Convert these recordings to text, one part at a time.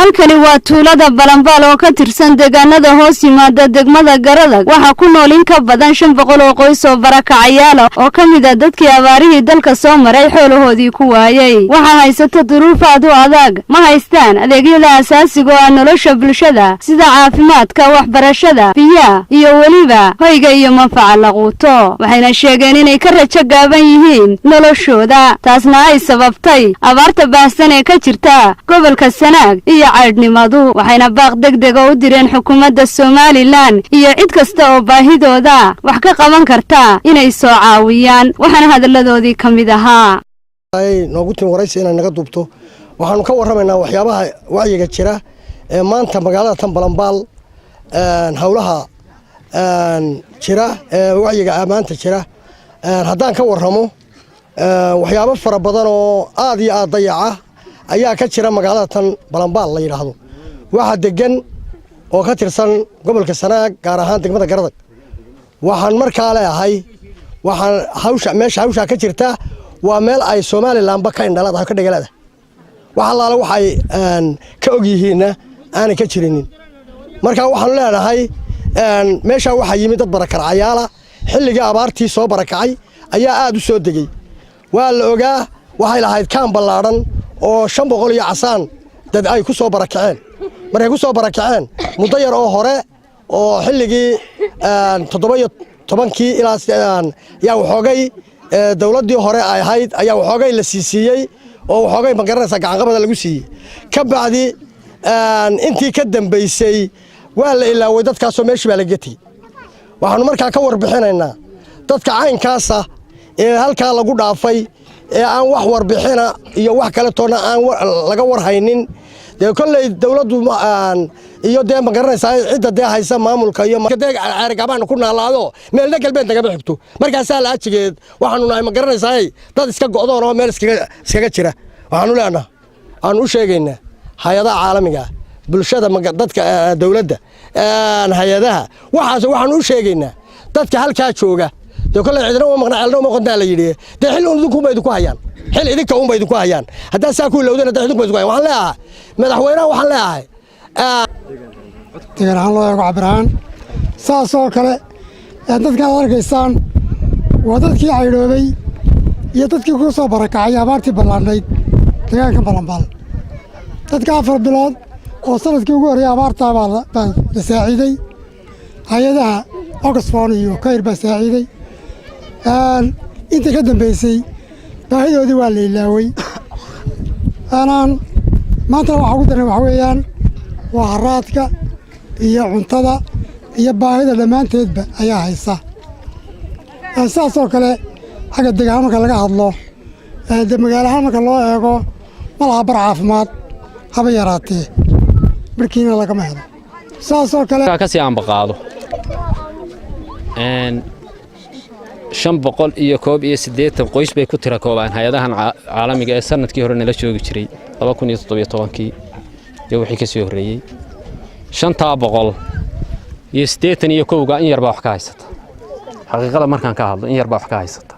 halkani waa ntuulada balanbaal oo ka tirsan deegaanada hoos yimaada degmada garadag waxa ku nool in ka badan 500 oo qoys oo barakacayaal oo kamid ah dadkii abaarihii dalka soo maray xoolahoodii ku waayay waxa haysata duruufa adag ma haystaan adeegyada asaasiga ah nolosha bulshada sida caafimaadka waxbarashada biyaha iyo waliba hoyga iyo manfaca laquuto waxayna sheegeen inay ka rajo gaaban yihiin noloshooda taasna ay sababtay abaarta baahsan ee ka jirta gobolka Sanaag iyo caydnimadu waxayna baaq degdeg u direen xukuumadda Soomaaliland iyo cid kasta oo baahidooda wax ka qaban karta inay soo caawiyaan waxana hadaladoodii kamid ahaa ay noogu tin waraysi inaan naga duubto waxaanu ka warramaynaa waxyaabaha wacyiga jira ee maanta magaalada tan balanbaal hawlaha jira wacyiga maanta jira haddaan ka warramo waxyaabo fara badan oo aad iyo aad dayaca ayaa ka jira magaalada tan balanbaal la yiraahdo waxa degan oo ka tirsan gobolka Sanaag gaar ahaan degmada garadag waxaan markaa leeyahay waxaan hawsha ka jirta waa meel ay Soomaaliland ba ka indhalada ka dhigaleeda waxa laala waxay ka og yihiin aan ka jirinin marka waxaan leeyahay meesha waxa yimid dad barakacayaal xilliga abaartii soo barakacay ayaa aad u soo degay waa la ogaa waxay lahayd kaan ballaaran oo 500 iyo casaan dad ay ku soo barakaceen markay ku soo barakaceen muddo yar oo hore oo xilligii 17 ilaa yaa waxoogay dawladii hore ay ahayd ayaa waxoogay la siisiyay oo waxoogay ma garanaysa gacan qabada lagu siiyay ka bacdi intii ka dambeysay waa la ilaaway dadkaas oo meeshii baa la gatay waxaanu markaa ka warbixinaynaa dadka caynkaas ah ee halka lagu dhaafay ee aan wax warbixina iyo wax kale toona aan laga warhaynin de kulay dawladdu iyo de ma garanaysaa cidda haysa maamulka iyo argabaan ku naalaado meelna galbeed naga xigto markaas la ajigeed waxaanu nahay ma garanaysaa dad iska go'doon oo meel iskaga jira waxaanu leenahay aan u sheegaynaa hay'adaha caalamiga bulshada dadka dawladda hay'adaha waxaanu u sheegaynaa dadka halka jooga de kulay cidna oo maqnacalna oo qodna la yiri de xil idinku baydu ku hayaan xil idinka oo baydu ku hayaan hadda saa ku lowdana idinku baydu ku hayaan waxaan leeyahay madaxweynaha waxaan leeyahay deegaan loo eego cabiraan saasoo kale dadka arkaysaan waa dadkii caydhoobay iyo dadkii ku soo barakacay abaartii ballaanayd deegaanka balanbaal dadka 4 bilood oo sanadkii ugu horeeyay abaarta baa la saaciiday hay'adaha Oxford iyo Kayr baa saaciiday inta ka dambeysay baahidoodii waa la ilaaway maanta waxa ugu daran waxa weeyaan waa haraadka iyo cuntada iyo baahida dhammaanteedba ayaa haysa saasoo kale xagga deegaanka marka laga hadlo magaalaha marka loo eego malaha bar caafimaad haba yaraatee markiina lagama helo saasoo kale ka sii aan baqaado 580 qoys bay ku tira koobaan hay'adahan caalamiga ee sanadkii hore nala joogi jiray 2017 wixii ka soo horeeyay 581 in yar baa wax ka haysata xaqiiqada markaan ka hadlo in yar baa wax ka haysata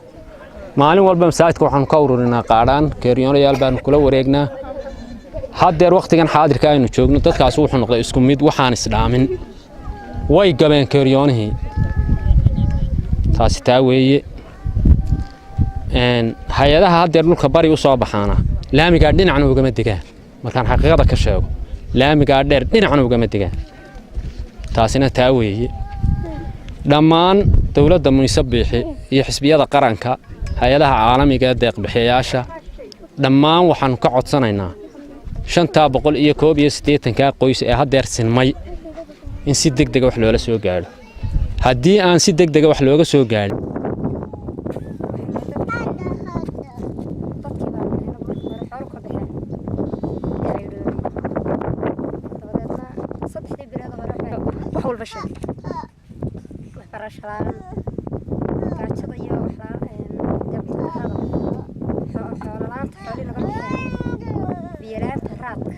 maalin walba masaajidka waxaan ka ururinaa qaadaan keeriyoonayal baan kula wareegnaa haddeer waqtigan xaadirka aynu joogno dadkaas wuxuu noqday isku mid waxaan isdhaamin way gabeen keeriyoonihii taasi taa weeye hay'adaha haddeer dhulka bari u soo baxaana laamiga dhinacna ugama degaan markaan xaqiiqada ka sheego laamiga dheer dhinacna ugama degaan taasina taa weeye dhammaan dawladda munisabbiixi iyo xisbiyada qaranka hay'adaha caalamiga ee deeq bixiyaasha dhammaan waxaan ka codsanaynaa 581 qoys ee haddeer sinmay in si degdeg wax loola soo gaaro haddii aan si degdeg wax looga soo gaarin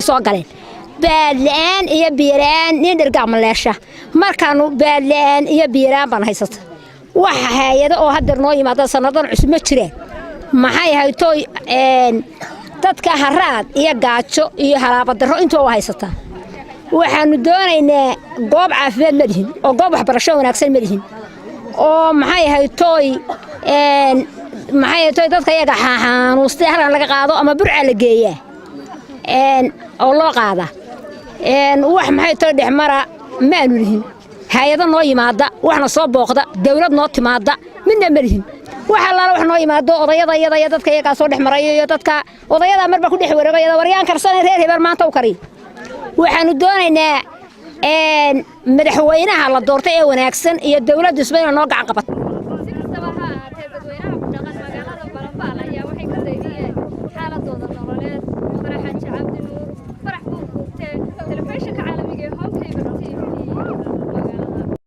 soo galeen baadlaan iyo biiraan nin dhergac maleesha markaanu baadlaan iyo biiraan baan haysata waxa hay'ado oo hadda noo yimaada sanadan cusub ma jireen maxay hayto dadka haraad iyo gaajo iyo halaabadaro intoo haysata waxaanu doonaynaa goob caafimaad ma lihin oo goob waxbarasho wanaagsan ma lihin oo maxay haytooy dadka iyaga xanuustay halkan laga qaado ama burca la geeyaa oo loo qaada wax maxay tooy dhexmara maanu lihin hay'ado noo yimaada waxna soo booqda dawlad noo timaada midna ma lihin waxa la wax noo yimaado odayada iyo dadka iyaga soo dhexmaray iyo dadka odayada marba ku dhex wareegayada waryaan karsan reer heber maanta u kari waxaanu doonaynaa madaxweynaha la doortay ee wanaagsan iyo dawladda isbayna noo gacan qabat dadweynaha ku dhaqan magaalada balanbaal ayaa waxay ka leeyihiin xaaladooda nololeed